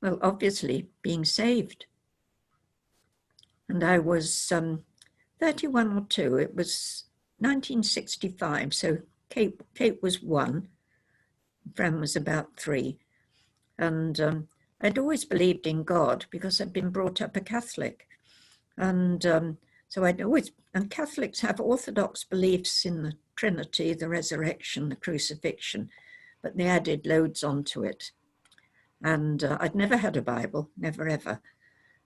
Well, obviously being saved. And I was 31 or 2. It was 1965. So Kate was 1. Fran was about 3. And I'd always believed in God because I'd been brought up a Catholic. And so and Catholics have orthodox beliefs in the Trinity, the resurrection, the crucifixion, but they added loads onto it. And I'd never had a Bible, never ever.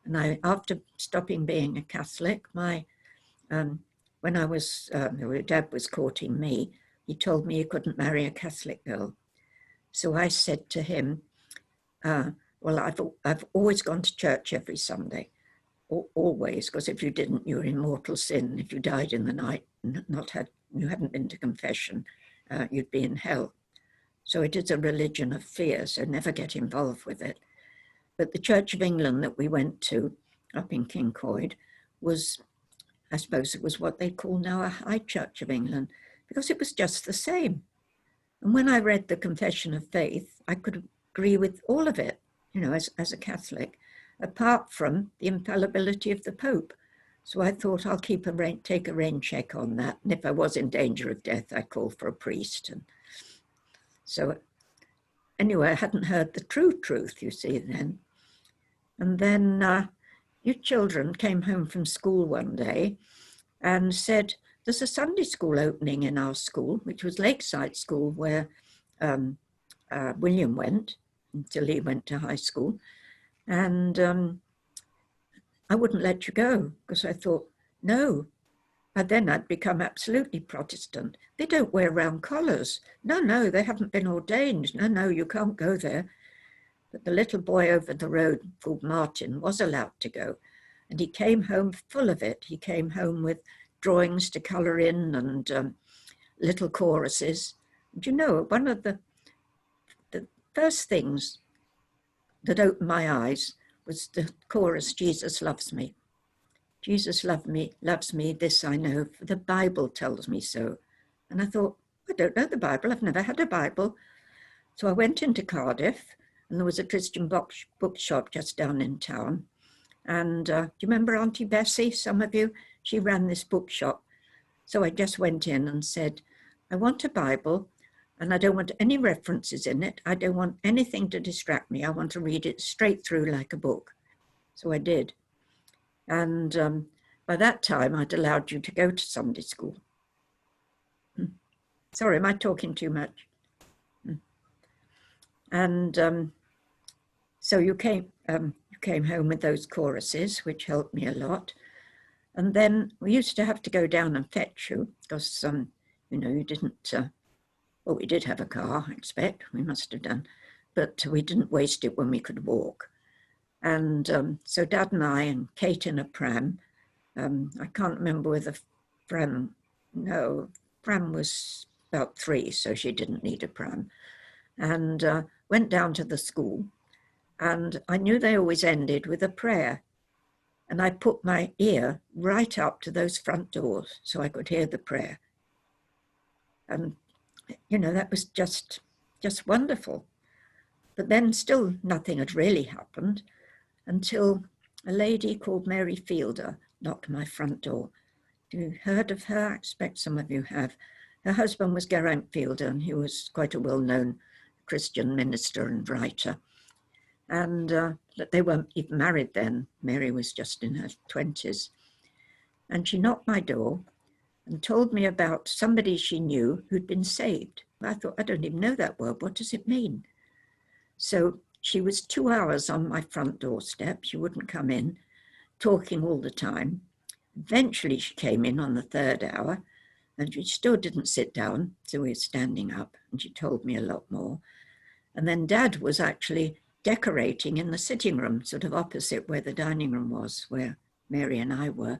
And after stopping being a Catholic, when Dad was courting me, he told me he couldn't marry a Catholic girl. So I said to him, well, I've always gone to church every Sunday, always, because if you didn't, you were in mortal sin. If you died in the night and you hadn't been to confession, you'd be in hell. So it is a religion of fear, so never get involved with it. But the Church of England that we went to up in Kincoid was, I suppose it was what they call now a High Church of England, because it was just the same. And when I read the Confession of Faith, I could agree with all of it, as a Catholic, apart from the infallibility of the Pope. So I thought I'll take a rain check on that. And if I was in danger of death, I'd call for a priest. And so anyway, I hadn't heard the true truth, you see, then. And then your children came home from school one day and said, there's a Sunday school opening in our school, which was Lakeside School, where William went until he went to high school. And I wouldn't let you go because I thought, no. But then I'd become absolutely Protestant. They don't wear round collars. No, they haven't been ordained. No, you can't go there. But the little boy over the road called Martin was allowed to go. And he came home full of it. He came home with drawings to colour in and little choruses. And one of the first things that opened my eyes was the chorus, Jesus loves me. Jesus loves me, this I know, for the Bible tells me so. And I thought, I don't know the Bible, I've never had a Bible. So I went into Cardiff, and there was a Christian bookshop just down in town. And do you remember Auntie Bessie, some of you? She ran this bookshop. So I just went in and said, I want a Bible, and I don't want any references in it. I don't want anything to distract me. I want to read it straight through like a book. So I did. And by that time, I'd allowed you to go to Sunday school. Sorry, am I talking too much? And so you came home with those choruses, which helped me a lot. And then we used to have to go down and fetch you because, you didn't, well, we did have a car, I expect, we must have done, but we didn't waste it when we could walk. And so Dad and I and Kate in a pram, I can't remember whether Fran was about 3, so she didn't need a pram, and went down to the school. And I knew they always ended with a prayer. And I put my ear right up to those front doors so I could hear the prayer. And, that was just wonderful. But then still nothing had really happened until a lady called Mary Fielder knocked my front door. Have you heard of her? I expect some of you have. Her husband was Geraint Fielder, and he was quite a well-known Christian minister and writer. And they weren't even married then. Mary was just in her 20s. And she knocked my door and told me about somebody she knew who'd been saved. I thought, I don't even know that word. What does it mean? So she was 2 hours on my front doorstep. She wouldn't come in, talking all the time. Eventually she came in on the 3rd hour, and she still didn't sit down. So we were standing up, and she told me a lot more. And then Dad was actually decorating in the sitting room, sort of opposite where the dining room was, where Mary and I were.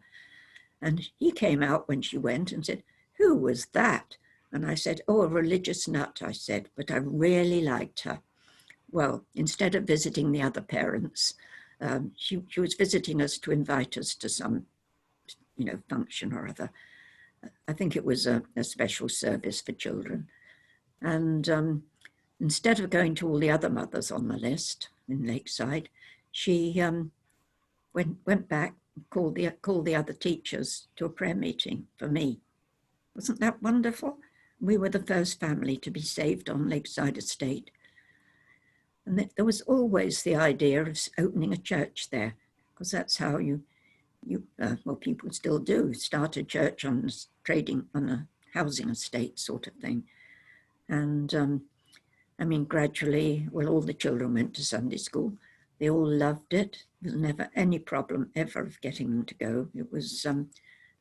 And he came out when she went and said, who was that? And I said, oh, a religious nut, I said, but I really liked her. Well, instead of visiting the other parents, she was visiting us to invite us to some, function or other. I think it was a special service for children. And instead of going to all the other mothers on the list, in Lakeside, she went back, called the other teachers to a prayer meeting for me. Wasn't that wonderful? We were the first family to be saved on Lakeside Estate. And there was always the idea of opening a church there, because that's how well, people still do, start a church on trading on a housing estate sort of thing. And I mean, gradually, well, all the children went to Sunday school. They all loved it. There was never any problem ever of getting them to go. It was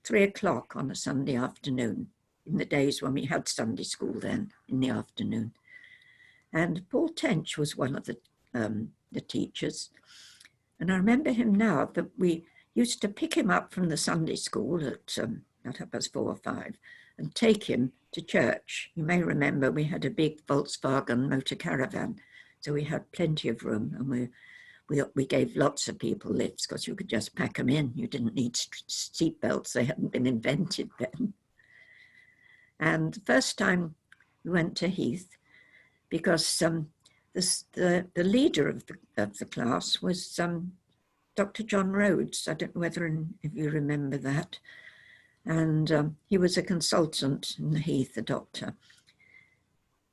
3 o'clock on a Sunday afternoon, in the days when we had Sunday school then, in the afternoon. And Paul Tench was one of the teachers. And I remember him now, that we used to pick him up from the Sunday school at about 4:30 or 5 and take him to church. You may remember we had a big Volkswagen motor caravan, so we had plenty of room, and we gave lots of people lifts because you could just pack them in. You didn't need seat belts. They hadn't been invented then. And the first time we went to Heath, because the leader of the class was Dr. John Rhodes. I don't know if you remember that. And he was a consultant in the Heath, a doctor.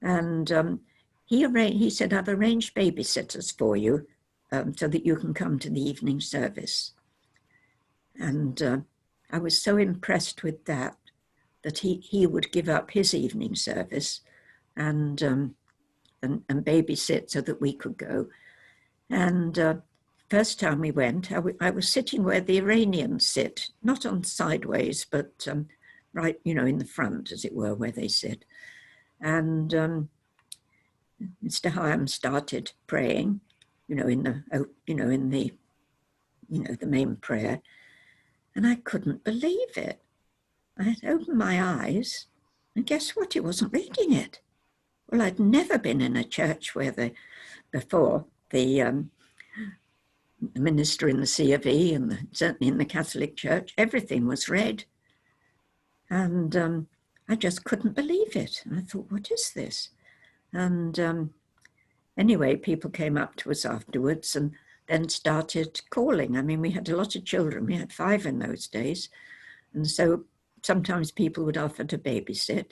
And he said, I've arranged babysitters for you so that you can come to the evening service. And I was so impressed with that he would give up his evening service and babysit so that we could go. And first time we went, I was sitting where the Iranians sit, not on sideways, but right, in the front, as it were, where they sit. And Mr. Hyam started praying, in the main prayer, and I couldn't believe it. I had opened my eyes, and guess what? He wasn't reading it. Well, I'd never been in a church where the minister in the C of E, and certainly in the Catholic Church, everything was read. And I just couldn't believe it. And I thought, what is this? And anyway, people came up to us afterwards and then started calling. I mean, we had a lot of children. We had 5 in those days. And so sometimes people would offer to babysit.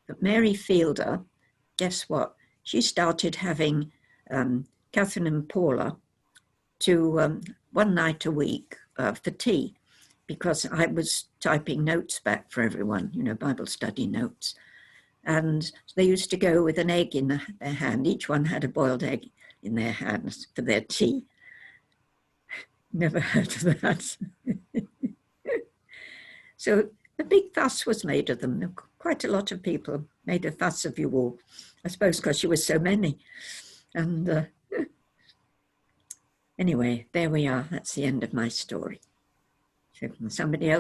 But Mary Fielder, guess what? She started having Catherine and Paula to one night a week for tea, because I was typing notes back for everyone, Bible study notes. And they used to go with an egg in their hand. Each one had a boiled egg in their hands for their tea. Never heard of that. So a big fuss was made of them. Quite a lot of people made a fuss of you all, I suppose because you were so many. And anyway, there we are. That's the end of my story. So somebody else